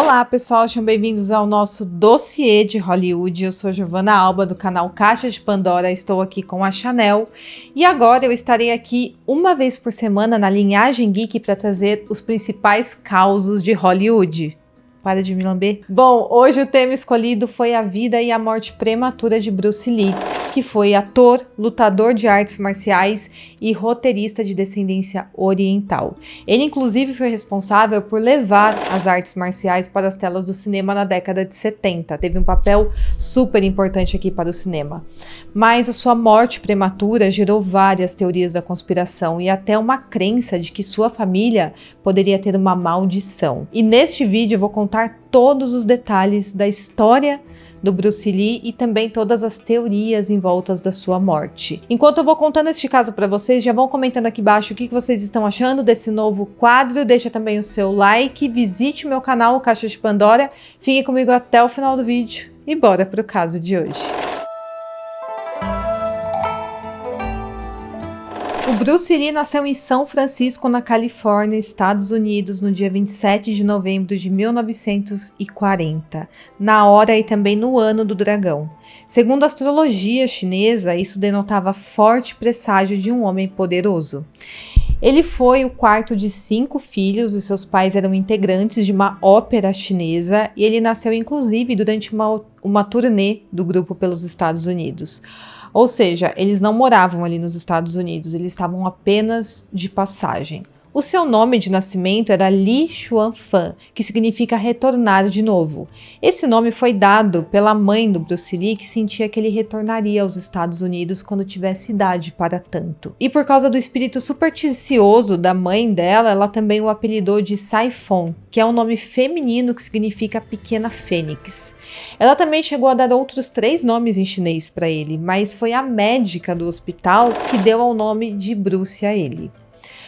Olá pessoal, sejam bem-vindos ao nosso dossiê de Hollywood. Eu sou Giovanna Alba do canal Caixa de Pandora, estou aqui com a Chanel e agora eu estarei aqui uma vez por semana na Linhagem Geek para trazer os principais causos de Hollywood. Para de me lamber. Bom, hoje o tema escolhido foi a vida e a morte prematura de Bruce Lee, que foi ator, lutador de artes marciais e roteirista de descendência oriental. Ele inclusive foi responsável por levar as artes marciais para as telas do cinema na década de 70. Teve um papel super importante aqui para o cinema. Mas a sua morte prematura gerou várias teorias da conspiração e até uma crença de que sua família poderia ter uma maldição. E neste vídeo eu vou contar todos os detalhes da história do Bruce Lee e também todas as teorias em volta da sua morte. Enquanto eu vou contando este caso para vocês, já vão comentando aqui embaixo o que vocês estão achando desse novo quadro, deixa também o seu like, visite o meu canal, o Caixa de Pandora, fique comigo até o final do vídeo e bora pro caso de hoje. O Bruce Lee nasceu em São Francisco, na Califórnia, Estados Unidos, no dia 27 de novembro de 1940, na hora e também no ano do dragão. Segundo a astrologia chinesa, isso denotava forte presságio de um homem poderoso. Ele foi o quarto de 5 filhos e seus pais eram integrantes de uma ópera chinesa e ele nasceu inclusive durante uma turnê do grupo pelos Estados Unidos. Ou seja, eles não moravam ali nos Estados Unidos, eles estavam apenas de passagem. O seu nome de nascimento era Li Xuanfan, que significa retornar de novo. Esse nome foi dado pela mãe do Bruce Lee, que sentia que ele retornaria aos Estados Unidos quando tivesse idade para tanto. E por causa do espírito supersticioso da mãe dela, ela também o apelidou de Saifon, que é um nome feminino que significa pequena fênix. Ela também chegou a dar outros 3 nomes em chinês para ele, mas foi a médica do hospital que deu o nome de Bruce a ele.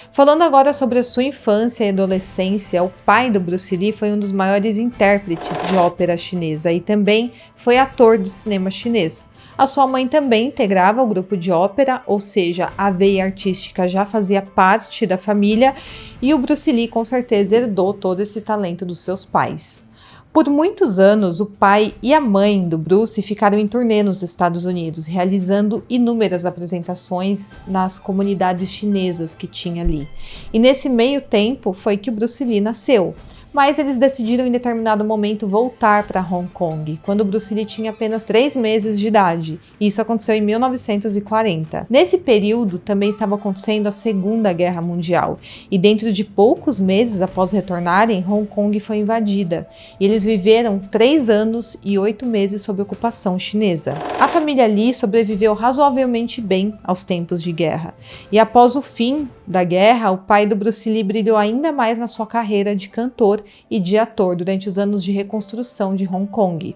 Falando agora sobre a sua infância e adolescência, o pai do Bruce Lee foi um dos maiores intérpretes de ópera chinesa e também foi ator do cinema chinês. A sua mãe também integrava o grupo de ópera, ou seja, a veia artística já fazia parte da família e o Bruce Lee com certeza herdou todo esse talento dos seus pais. Por muitos anos, o pai e a mãe do Bruce ficaram em turnê nos Estados Unidos, realizando inúmeras apresentações nas comunidades chinesas que tinha ali. E nesse meio tempo foi que o Bruce Lee nasceu. Mas eles decidiram em determinado momento voltar para Hong Kong, quando o Bruce Lee tinha apenas 3 meses de idade. E isso aconteceu em 1940. Nesse período também estava acontecendo a Segunda Guerra Mundial. E dentro de poucos meses após retornarem, Hong Kong foi invadida. E eles viveram 3 anos e 8 meses sob ocupação chinesa. A família Lee sobreviveu razoavelmente bem aos tempos de guerra. E após o fim da guerra, o pai do Bruce Lee brilhou ainda mais na sua carreira de cantor e de ator durante os anos de reconstrução de Hong Kong.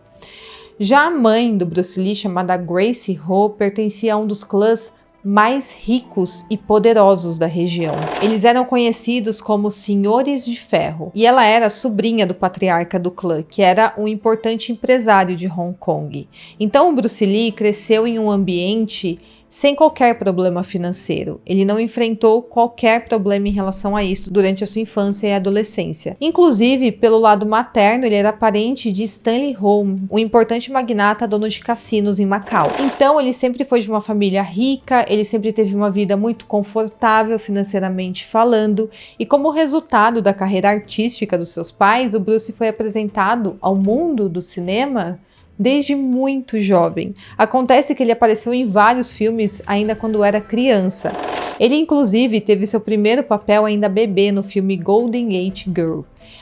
Já a mãe do Bruce Lee, chamada Gracie Ho, pertencia a um dos clãs mais ricos e poderosos da região. Eles eram conhecidos como Senhores de Ferro e ela era sobrinha do patriarca do clã, que era um importante empresário de Hong Kong. Então o Bruce Lee cresceu em um ambiente sem qualquer problema financeiro. Ele não enfrentou qualquer problema em relação a isso durante a sua infância e adolescência. Inclusive, pelo lado materno, ele era parente de Stanley Ho, um importante magnata dono de cassinos em Macau. Então, ele sempre foi de uma família rica, ele sempre teve uma vida muito confortável financeiramente falando, e como resultado da carreira artística dos seus pais, o Bruce foi apresentado ao mundo do cinema desde muito jovem. Acontece que ele apareceu em vários filmes ainda quando era criança. Ele inclusive teve seu primeiro papel ainda bebê no filme Golden Gate Girl.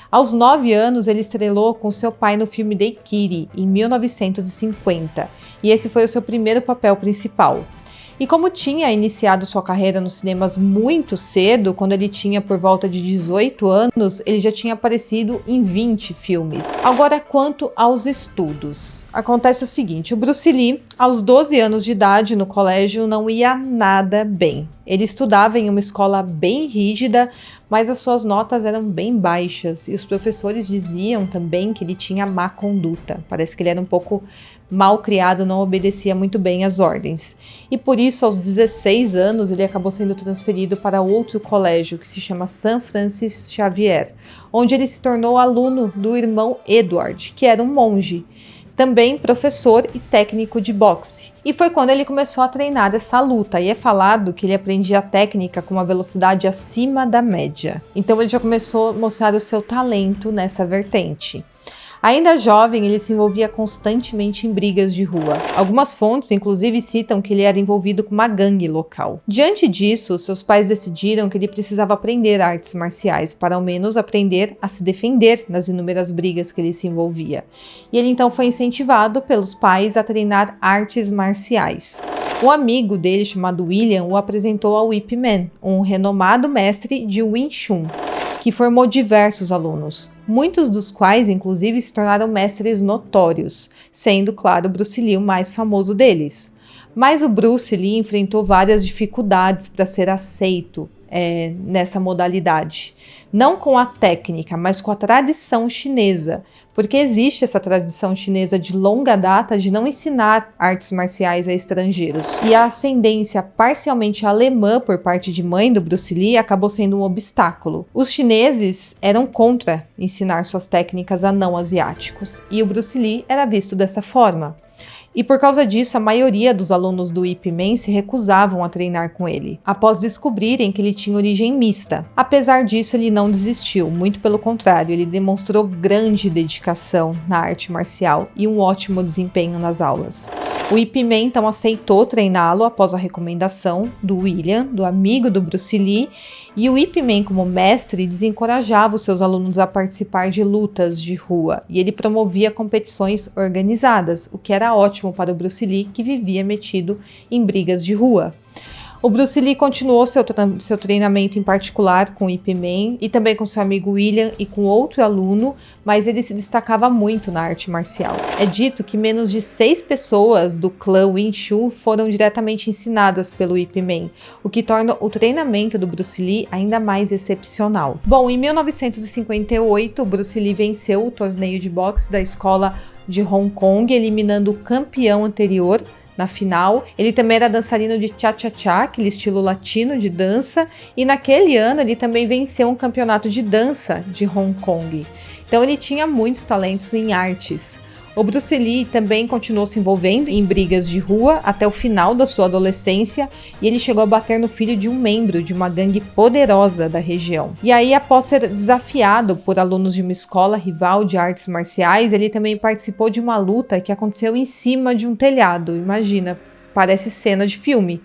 Aos 9 anos ele estrelou com seu pai no filme The Kitty, em 1950, e esse foi o seu primeiro papel principal. E como tinha iniciado sua carreira nos cinemas muito cedo, quando ele tinha por volta de 18 anos, ele já tinha aparecido em 20 filmes. Agora, quanto aos estudos. Acontece o seguinte, o Bruce Lee, aos 12 anos de idade no colégio, não ia nada bem. Ele estudava em uma escola bem rígida, mas as suas notas eram bem baixas e os professores diziam também que ele tinha má conduta. Parece que ele era um pouco mal criado, não obedecia muito bem às ordens. E por isso, aos 16 anos, ele acabou sendo transferido para outro colégio que se chama San Francis Xavier, onde ele se tornou aluno do irmão Edward, que era um monge, também professor e técnico de boxe. E foi quando ele começou a treinar essa luta, e é falado que ele aprendia a técnica com uma velocidade acima da média. Então ele já começou a mostrar o seu talento nessa vertente. Ainda jovem, ele se envolvia constantemente em brigas de rua. Algumas fontes, inclusive, citam que ele era envolvido com uma gangue local. Diante disso, seus pais decidiram que ele precisava aprender artes marciais para ao menos aprender a se defender nas inúmeras brigas que ele se envolvia. E ele então foi incentivado pelos pais a treinar artes marciais. Um amigo dele, chamado William, o apresentou ao Ip Man, um renomado mestre de Wing Chun, que formou diversos alunos, muitos dos quais, inclusive, se tornaram mestres notórios, sendo, claro, Bruce Lee o mais famoso deles. Mas o Bruce Lee enfrentou várias dificuldades para ser aceito nessa modalidade. Não com a técnica, mas com a tradição chinesa, porque existe essa tradição chinesa de longa data de não ensinar artes marciais a estrangeiros. E a ascendência parcialmente alemã por parte de mãe do Bruce Lee acabou sendo um obstáculo. Os chineses eram contra ensinar suas técnicas a não asiáticos, e o Bruce Lee era visto dessa forma. E por causa disso, a maioria dos alunos do Ip Man se recusavam a treinar com ele, após descobrirem que ele tinha origem mista. Apesar disso, ele não desistiu, muito pelo contrário, ele demonstrou grande dedicação na arte marcial e um ótimo desempenho nas aulas. O Ip Man então aceitou treiná-lo após a recomendação do William, do amigo do Bruce Lee, e o Ip Man, como mestre, desencorajava os seus alunos a participar de lutas de rua, e ele promovia competições organizadas, o que era ótimo para o Bruce Lee, que vivia metido em brigas de rua. O Bruce Lee continuou seu treinamento em particular com o Ip Man e também com seu amigo William e com outro aluno, mas ele se destacava muito na arte marcial. É dito que menos de 6 pessoas do clã Wing Chun foram diretamente ensinadas pelo Ip Man, o que torna o treinamento do Bruce Lee ainda mais excepcional. Bom, em 1958, o Bruce Lee venceu o torneio de boxe da escola de Hong Kong, eliminando o campeão anterior na final. Ele também era dançarino de cha-cha-cha, aquele estilo latino de dança, e naquele ano ele também venceu um campeonato de dança de Hong Kong. Então ele tinha muitos talentos em artes. O Bruce Lee também continuou se envolvendo em brigas de rua até o final da sua adolescência, e ele chegou a bater no filho de um membro de uma gangue poderosa da região. E aí, após ser desafiado por alunos de uma escola rival de artes marciais, ele também participou de uma luta que aconteceu em cima de um telhado. Imagina, parece cena de filme.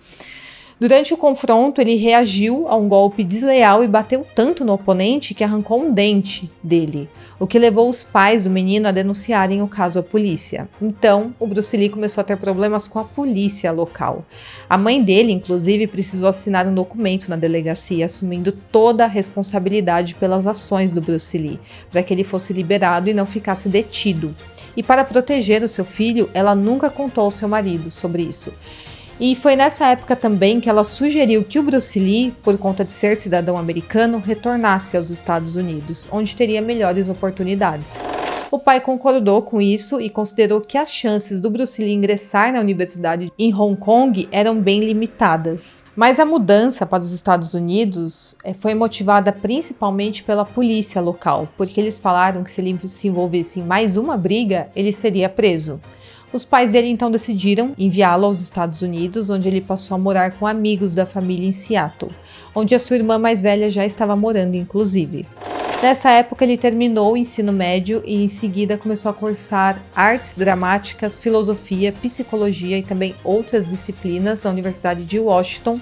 Durante o confronto, ele reagiu a um golpe desleal e bateu tanto no oponente que arrancou um dente dele, o que levou os pais do menino a denunciarem o caso à polícia. Então, o Bruce Lee começou a ter problemas com a polícia local. A mãe dele, inclusive, precisou assinar um documento na delegacia assumindo toda a responsabilidade pelas ações do Bruce Lee, para que ele fosse liberado e não ficasse detido. E para proteger o seu filho, ela nunca contou ao seu marido sobre isso. E foi nessa época também que ela sugeriu que o Bruce Lee, por conta de ser cidadão americano, retornasse aos Estados Unidos, onde teria melhores oportunidades. O pai concordou com isso e considerou que as chances do Bruce Lee ingressar na universidade em Hong Kong eram bem limitadas. Mas a mudança para os Estados Unidos foi motivada principalmente pela polícia local, porque eles falaram que se ele se envolvesse em mais uma briga, ele seria preso. Os pais dele então decidiram enviá-lo aos Estados Unidos, onde ele passou a morar com amigos da família em Seattle, onde a sua irmã mais velha já estava morando, inclusive. Nessa época ele terminou o ensino médio e em seguida começou a cursar artes dramáticas, filosofia, psicologia e também outras disciplinas na Universidade de Washington,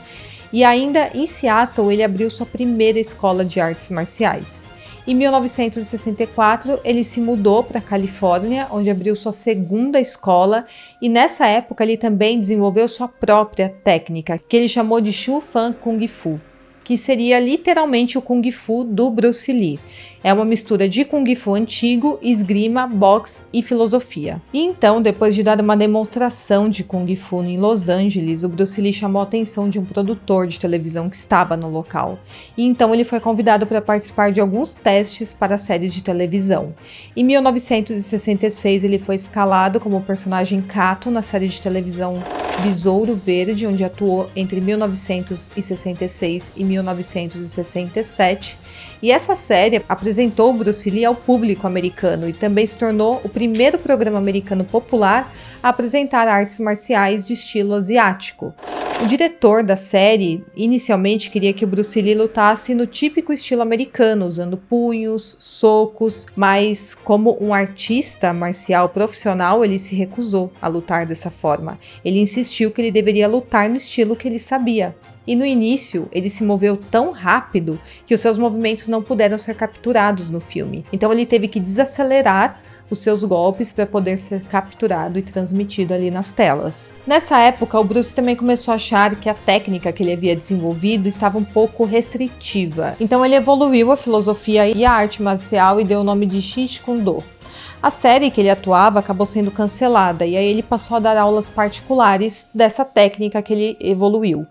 e ainda em Seattle ele abriu sua primeira escola de artes marciais. Em 1964, ele se mudou para a Califórnia, onde abriu sua segunda escola, e nessa época ele também desenvolveu sua própria técnica, que ele chamou de Shu Fan Kung Fu. que seria literalmente o Kung Fu do Bruce Lee. É uma mistura de Kung Fu antigo, esgrima, boxe e filosofia. E então, depois de dar uma demonstração de Kung Fu em Los Angeles, o Bruce Lee chamou a atenção de um produtor de televisão que estava no local. E então ele foi convidado para participar de alguns testes para séries de televisão. Em 1966, ele foi escalado como personagem Kato na série de televisão Besouro Verde, onde atuou entre 1966 e 1967. E essa série apresentou o Bruce Lee ao público americano e também se tornou o primeiro programa americano popular a apresentar artes marciais de estilo asiático. O diretor da série inicialmente queria que o Bruce Lee lutasse no típico estilo americano, usando punhos, socos, mas como um artista marcial profissional, ele se recusou a lutar dessa forma. Ele insistiu que ele deveria lutar no estilo que ele sabia. E no início, ele se moveu tão rápido que os seus movimentos não puderam ser capturados no filme. Então ele teve que desacelerar os seus golpes para poder ser capturado e transmitido ali nas telas. Nessa época, o Bruce também começou a achar que a técnica que ele havia desenvolvido estava um pouco restritiva. Então ele evoluiu a filosofia e a arte marcial e deu o nome de Jeet Kune Do. A série que ele atuava acabou sendo cancelada e aí ele passou a dar aulas particulares dessa técnica que ele evoluiu.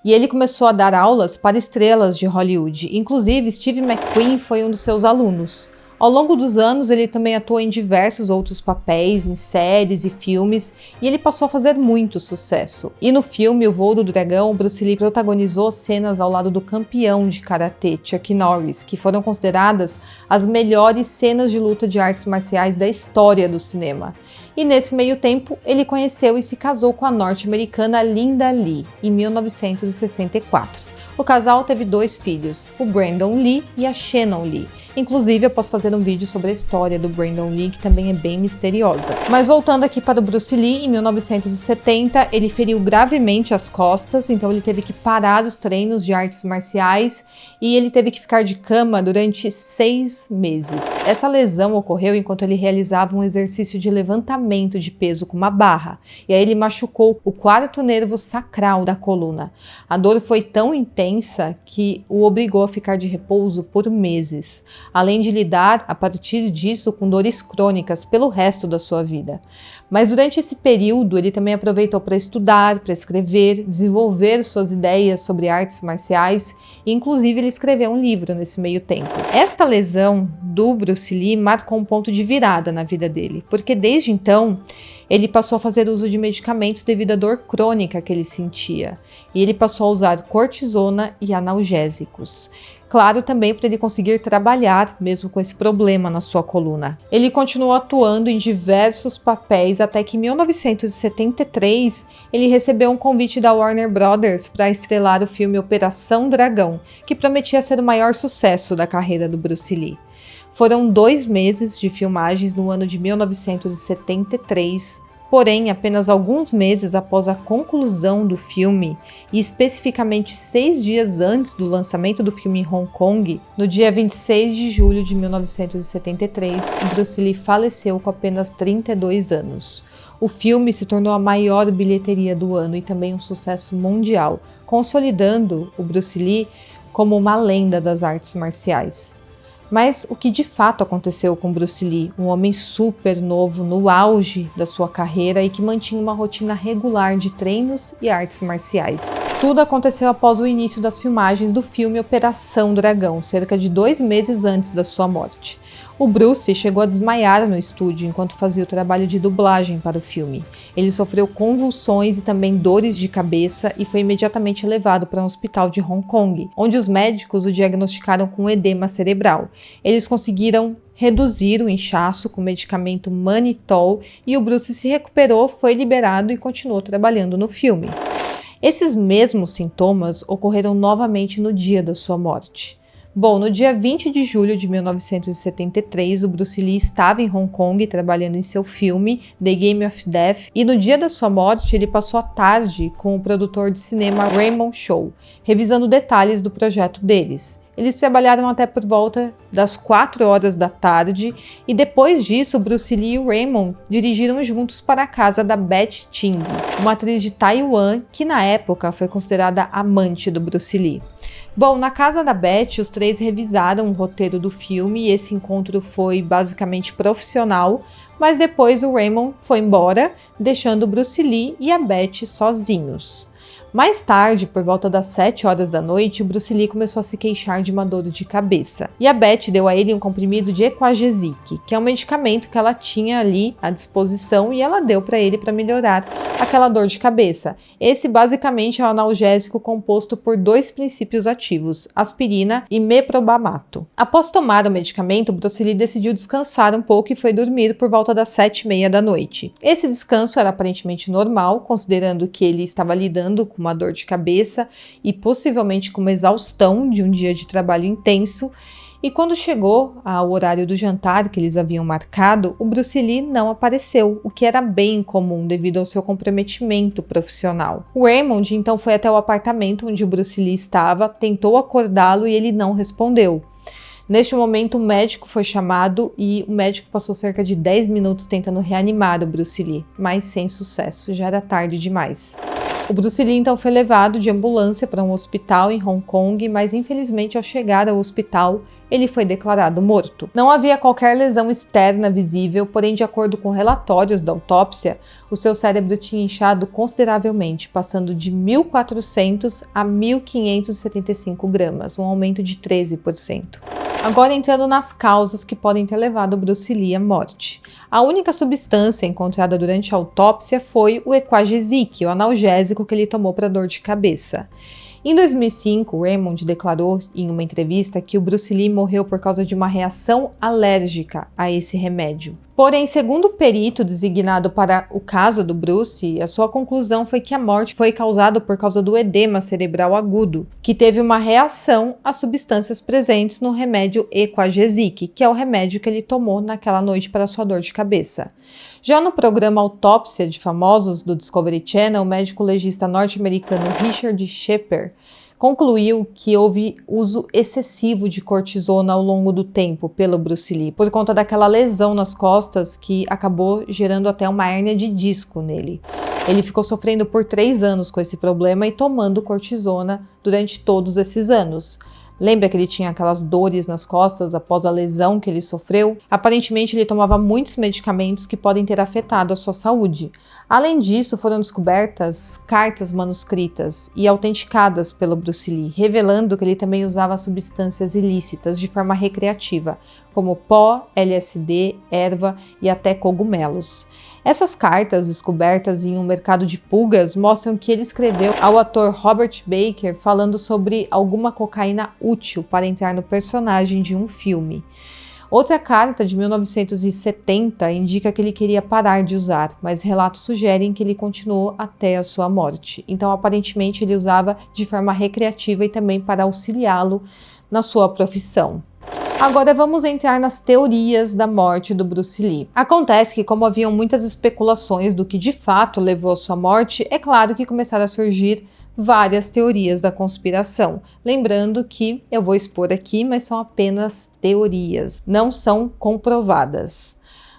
E ele começou a dar aulas para estrelas de Hollywood, inclusive Steve McQueen foi um dos seus alunos. Ao longo dos anos, ele também atuou em diversos outros papéis, em séries e filmes, e ele passou a fazer muito sucesso. E no filme O Voo do Dragão, o Bruce Lee protagonizou cenas ao lado do campeão de karatê, Chuck Norris, que foram consideradas as melhores cenas de luta de artes marciais da história do cinema. E nesse meio tempo, ele conheceu e se casou com a norte-americana Linda Lee, em 1964. O casal teve 2 filhos, o Brandon Lee e a Shannon Lee. Inclusive, eu posso fazer um vídeo sobre a história do Brandon Lee, que também é bem misteriosa. Mas voltando aqui para o Bruce Lee, em 1970, ele feriu gravemente as costas, então ele teve que parar os treinos de artes marciais e ele teve que ficar de cama durante 6 meses. Essa lesão ocorreu enquanto ele realizava um exercício de levantamento de peso com uma barra, e aí ele machucou o 4º nervo sacral da coluna. A dor foi tão intensa que o obrigou a ficar de repouso por meses, além de lidar, a partir disso, com dores crônicas pelo resto da sua vida. Mas durante esse período, ele também aproveitou para estudar, para escrever, desenvolver suas ideias sobre artes marciais e, inclusive, ele escreveu um livro nesse meio tempo. Esta lesão do Bruce Lee marcou um ponto de virada na vida dele, porque desde então, ele passou a fazer uso de medicamentos devido à dor crônica que ele sentia, e ele passou a usar cortisona e analgésicos. Claro, também para ele conseguir trabalhar mesmo com esse problema na sua coluna. Ele continuou atuando em diversos papéis até que em 1973 ele recebeu um convite da Warner Brothers para estrelar o filme Operação Dragão, que prometia ser o maior sucesso da carreira do Bruce Lee. Foram 2 meses de filmagens no ano de 1973, porém, apenas alguns meses após a conclusão do filme, e especificamente 6 dias antes do lançamento do filme em Hong Kong, no dia 26 de julho de 1973, Bruce Lee faleceu com apenas 32 anos. O filme se tornou a maior bilheteria do ano e também um sucesso mundial, consolidando o Bruce Lee como uma lenda das artes marciais. Mas o que de fato aconteceu com Bruce Lee, um homem super novo no auge da sua carreira e que mantinha uma rotina regular de treinos e artes marciais? Tudo aconteceu após o início das filmagens do filme Operação Dragão, cerca de 2 meses antes da sua morte. O Bruce chegou a desmaiar no estúdio enquanto fazia o trabalho de dublagem para o filme. Ele sofreu convulsões e também dores de cabeça e foi imediatamente levado para um hospital de Hong Kong, onde os médicos o diagnosticaram com edema cerebral. Eles conseguiram reduzir o inchaço com o medicamento Manitol e o Bruce se recuperou, foi liberado e continuou trabalhando no filme. Esses mesmos sintomas ocorreram novamente no dia da sua morte. Bom, no dia 20 de julho de 1973, o Bruce Lee estava em Hong Kong trabalhando em seu filme The Game of Death e no dia da sua morte ele passou a tarde com o produtor de cinema Raymond Chow, revisando detalhes do projeto deles. Eles trabalharam até por volta das 4 horas da tarde e depois disso, Bruce Lee e o Raymond dirigiram juntos para a casa da Beth Ting, uma atriz de Taiwan que na época foi considerada amante do Bruce Lee. Bom, na casa da Beth, os três revisaram o roteiro do filme e esse encontro foi basicamente profissional, mas depois o Raymond foi embora, deixando o Bruce Lee e a Beth sozinhos. Mais tarde, por volta das 7 horas da noite, o Bruce Lee começou a se queixar de uma dor de cabeça. E a Beth deu a ele um comprimido de Equagesic, que é um medicamento que ela tinha ali à disposição e ela deu para ele para melhorar aquela dor de cabeça. Esse basicamente é um analgésico composto por 2 princípios ativos, aspirina e meprobamato. Após tomar o medicamento, o Bruce Lee decidiu descansar um pouco e foi dormir por volta das 7h30 da noite. Esse descanso era aparentemente normal, considerando que ele estava lidando com uma dor de cabeça e possivelmente com uma exaustão de um dia de trabalho intenso. E quando chegou ao horário do jantar que eles haviam marcado, o Bruce Lee não apareceu, o que era bem comum devido ao seu comprometimento profissional. O Raymond então foi até o apartamento onde o Bruce Lee estava, tentou acordá-lo e ele não respondeu. Neste momento, o médico foi chamado e o médico passou cerca de 10 minutos tentando reanimar o Bruce Lee, mas sem sucesso, já era tarde demais. O Bruce Lee então foi levado de ambulância para um hospital em Hong Kong, mas infelizmente ao chegar ao hospital, ele foi declarado morto. Não havia qualquer lesão externa visível, porém de acordo com relatórios da autópsia, o seu cérebro tinha inchado consideravelmente, passando de 1.400 a 1.575 gramas, um aumento de 13%. Agora entrando nas causas que podem ter levado o Bruce Lee à morte. A única substância encontrada durante a autópsia foi o Equagesic, o analgésico que ele tomou para dor de cabeça. Em 2005, Raymond declarou em uma entrevista que o Bruce Lee morreu por causa de uma reação alérgica a esse remédio. Porém, segundo o perito designado para o caso do Bruce, a sua conclusão foi que a morte foi causada por causa do edema cerebral agudo, que teve uma reação às substâncias presentes no remédio Equagesic, que é o remédio que ele tomou naquela noite para sua dor de cabeça. Já no programa Autópsia de Famosos do Discovery Channel, o médico legista norte-americano Richard Shepard concluiu que houve uso excessivo de cortisona ao longo do tempo pelo Bruce Lee, por conta daquela lesão nas costas que acabou gerando até uma hérnia de disco nele. Ele ficou sofrendo por 3 anos com esse problema e tomando cortisona durante todos esses anos. Lembra que ele tinha aquelas dores nas costas após a lesão que ele sofreu? Aparentemente, ele tomava muitos medicamentos que podem ter afetado a sua saúde. Além disso, foram descobertas cartas manuscritas e autenticadas pelo Bruce Lee, revelando que ele também usava substâncias ilícitas de forma recreativa, como pó, LSD, erva e até cogumelos. Essas cartas, descobertas em um mercado de pulgas, mostram que ele escreveu ao ator Robert Baker falando sobre alguma cocaína útil para entrar no personagem de um filme. Outra carta, de 1970, indica que ele queria parar de usar, mas relatos sugerem que ele continuou até a sua morte. Então, aparentemente, ele usava de forma recreativa e também para auxiliá-lo na sua profissão. Agora vamos entrar nas teorias da morte do Bruce Lee. Acontece que, como haviam muitas especulações do que de fato levou à sua morte, é claro que começaram a surgir várias teorias da conspiração. Lembrando que eu vou expor aqui, mas são apenas teorias, não são comprovadas.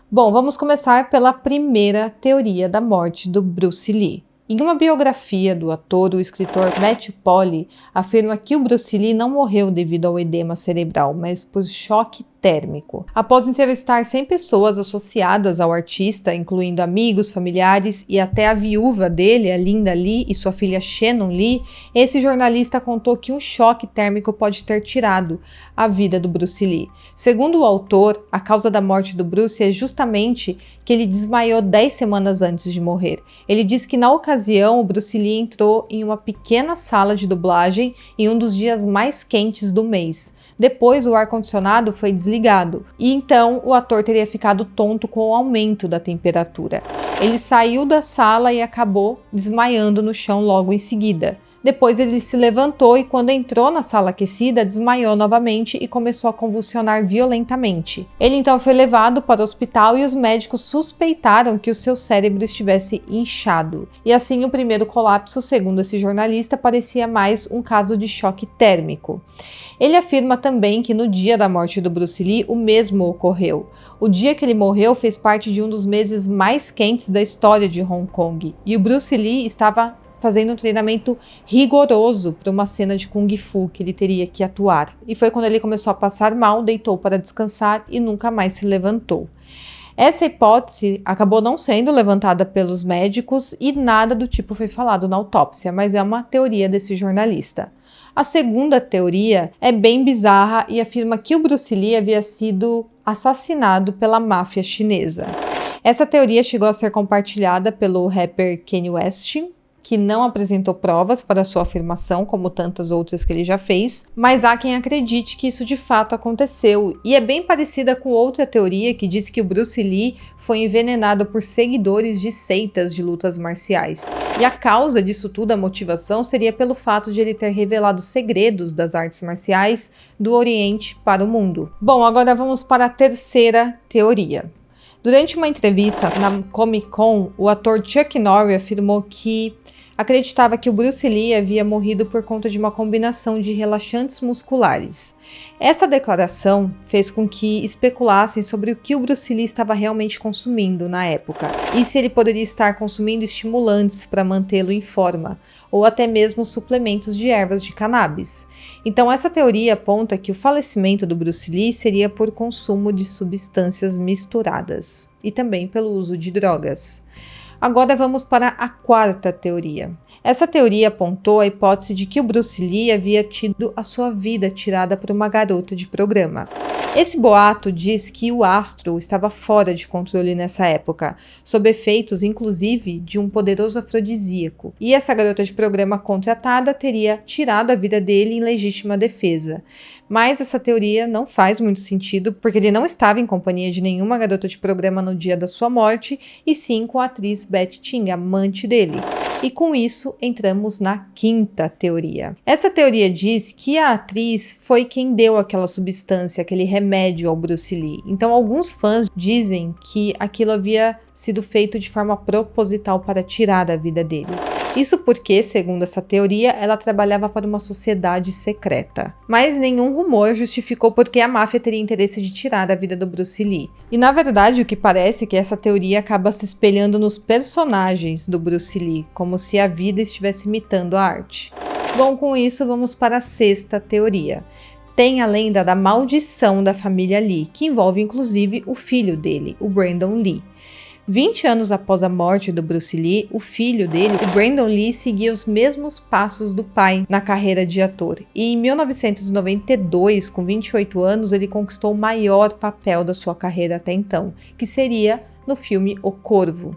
Bom, vamos começar pela primeira teoria da morte do Bruce Lee. Em uma biografia do ator, o escritor Matthew Polly afirma que o Bruce Lee não morreu devido ao edema cerebral, mas por choque térmico. Após entrevistar 100 pessoas associadas ao artista, incluindo amigos, familiares e até a viúva dele, a Linda Lee, e sua filha Shannon Lee, esse jornalista contou que um choque térmico pode ter tirado a vida do Bruce Lee. Segundo o autor, a causa da morte do Bruce é justamente que ele desmaiou 10 semanas antes de morrer. Ele diz que na ocasião o Bruce Lee entrou em uma pequena sala de dublagem em um dos dias mais quentes do mês. Depois o ar-condicionado foi desligado e então o ator teria ficado tonto com o aumento da temperatura. Ele saiu da sala e acabou desmaiando no chão logo em seguida. Depois ele se levantou e, quando entrou na sala aquecida, desmaiou novamente e começou a convulsionar violentamente. Ele então foi levado para o hospital e os médicos suspeitaram que o seu cérebro estivesse inchado. E assim o primeiro colapso, segundo esse jornalista, parecia mais um caso de choque térmico. Ele afirma também que no dia da morte do Bruce Lee, o mesmo ocorreu. O dia que ele morreu fez parte de um dos meses mais quentes da história de Hong Kong, e o Bruce Lee estava fazendo um treinamento rigoroso para uma cena de Kung Fu que ele teria que atuar. E foi quando ele começou a passar mal, deitou para descansar e nunca mais se levantou. Essa hipótese acabou não sendo levantada pelos médicos e nada do tipo foi falado na autópsia, mas é uma teoria desse jornalista. A segunda teoria é bem bizarra e afirma que o Bruce Lee havia sido assassinado pela máfia chinesa. Essa teoria chegou a ser compartilhada pelo rapper Kanye West, que não apresentou provas para sua afirmação, como tantas outras que ele já fez, mas há quem acredite que isso de fato aconteceu, e é bem parecida com outra teoria que diz que o Bruce Lee foi envenenado por seguidores de seitas de lutas marciais. E a causa disso tudo, a motivação, seria pelo fato de ele ter revelado segredos das artes marciais do Oriente para o mundo. Bom, agora vamos para a terceira teoria. Durante uma entrevista na Comic Con, o ator Chuck Norris afirmou que acreditava que o Bruce Lee havia morrido por conta de uma combinação de relaxantes musculares. Essa declaração fez com que especulassem sobre o que o Bruce Lee estava realmente consumindo na época, e se ele poderia estar consumindo estimulantes para mantê-lo em forma, ou até mesmo suplementos de ervas de cannabis. Então essa teoria aponta que o falecimento do Bruce Lee seria por consumo de substâncias misturadas, e também pelo uso de drogas. Agora vamos para a quarta teoria. Essa teoria apontou a hipótese de que o Bruce Lee havia tido a sua vida tirada por uma garota de programa. Esse boato diz que o astro estava fora de controle nessa época, sob efeitos inclusive de um poderoso afrodisíaco, e essa garota de programa contratada teria tirado a vida dele em legítima defesa. Mas essa teoria não faz muito sentido, porque ele não estava em companhia de nenhuma garota de programa no dia da sua morte, e sim com a atriz Betty Ting, amante dele. E com isso, entramos na quinta teoria. Essa teoria diz que a atriz foi quem deu aquela substância, aquele remédio ao Bruce Lee. Então, alguns fãs dizem que aquilo havia sido feito de forma proposital para tirar a vida dele. Isso porque, segundo essa teoria, ela trabalhava para uma sociedade secreta. Mas nenhum rumor justificou porque a máfia teria interesse de tirar a vida do Bruce Lee. E na verdade, o que parece é que essa teoria acaba se espelhando nos personagens do Bruce Lee, como se a vida estivesse imitando a arte. Bom, com isso vamos para a sexta teoria. Tem a lenda da maldição da família Lee, que envolve inclusive o filho dele, o Brandon Lee. 20 anos após a morte do Bruce Lee, o filho dele, o Brandon Lee, seguia os mesmos passos do pai na carreira de ator. E em 1992, com 28 anos, ele conquistou o maior papel da sua carreira até então, que seria no filme O Corvo.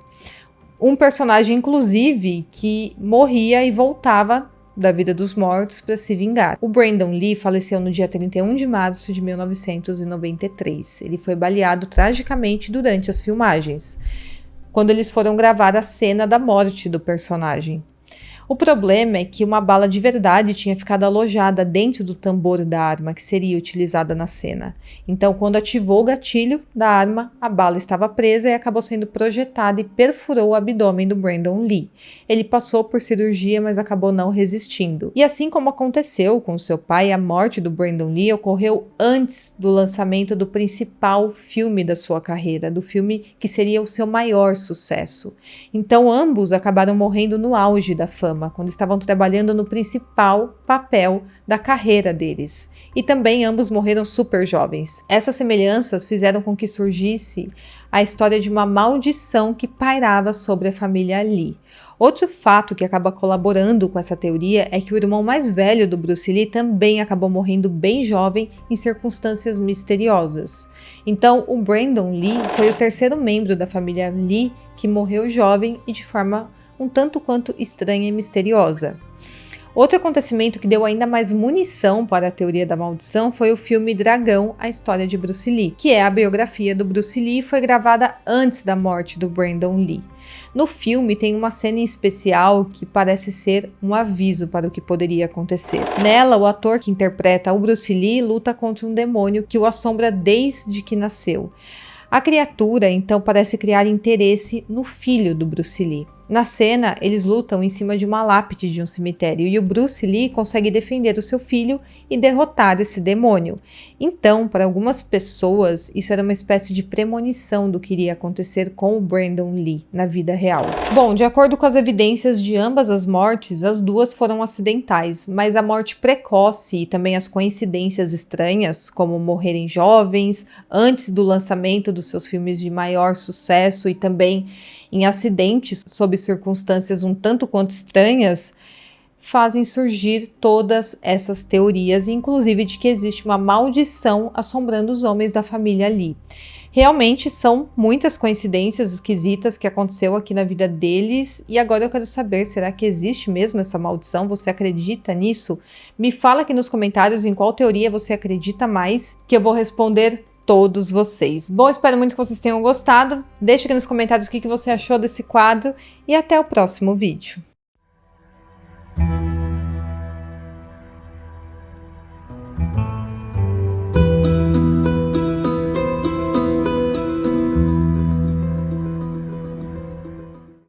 Um personagem, inclusive, que morria e voltava da vida dos mortos para se vingar. O Brandon Lee faleceu no dia 31 de março de 1993. Ele foi baleado tragicamente durante as filmagens, quando eles foram gravar a cena da morte do personagem. O problema é que uma bala de verdade tinha ficado alojada dentro do tambor da arma que seria utilizada na cena. Então, quando ativou o gatilho da arma, a bala estava presa e acabou sendo projetada e perfurou o abdômen do Brandon Lee. Ele passou por cirurgia, mas acabou não resistindo. E assim como aconteceu com seu pai, a morte do Brandon Lee ocorreu antes do lançamento do principal filme da sua carreira, do filme que seria o seu maior sucesso. Então, ambos acabaram morrendo no auge da fama, quando estavam trabalhando no principal papel da carreira deles. E também ambos morreram super jovens. Essas semelhanças fizeram com que surgisse a história de uma maldição que pairava sobre a família Lee. Outro fato que acaba colaborando com essa teoria é que o irmão mais velho do Bruce Lee também acabou morrendo bem jovem em circunstâncias misteriosas. Então, o Brandon Lee foi o terceiro membro da família Lee que morreu jovem e de forma um tanto quanto estranha e misteriosa. Outro acontecimento que deu ainda mais munição para a teoria da maldição foi o filme Dragão, a história de Bruce Lee, que é a biografia do Bruce Lee e foi gravada antes da morte do Brandon Lee. No filme tem uma cena em especial que parece ser um aviso para o que poderia acontecer. Nela, o ator que interpreta o Bruce Lee luta contra um demônio que o assombra desde que nasceu. A criatura então parece criar interesse no filho do Bruce Lee. Na cena, eles lutam em cima de uma lápide de um cemitério e o Bruce Lee consegue defender o seu filho e derrotar esse demônio. Então, para algumas pessoas, isso era uma espécie de premonição do que iria acontecer com o Brandon Lee na vida real. Bom, de acordo com as evidências de ambas as mortes, as duas foram acidentais, mas a morte precoce e também as coincidências estranhas, como morrerem jovens, antes do lançamento dos seus filmes de maior sucesso e também em acidentes sob circunstâncias um tanto quanto estranhas, fazem surgir todas essas teorias, inclusive de que existe uma maldição assombrando os homens da família Lee. Realmente são muitas coincidências esquisitas que aconteceu aqui na vida deles e agora eu quero saber, será que existe mesmo essa maldição? Você acredita nisso? Me fala aqui nos comentários em qual teoria você acredita mais, que eu vou responder todos vocês. Bom, espero muito que vocês tenham gostado. Deixa aqui nos comentários o que você achou desse quadro e até o próximo vídeo.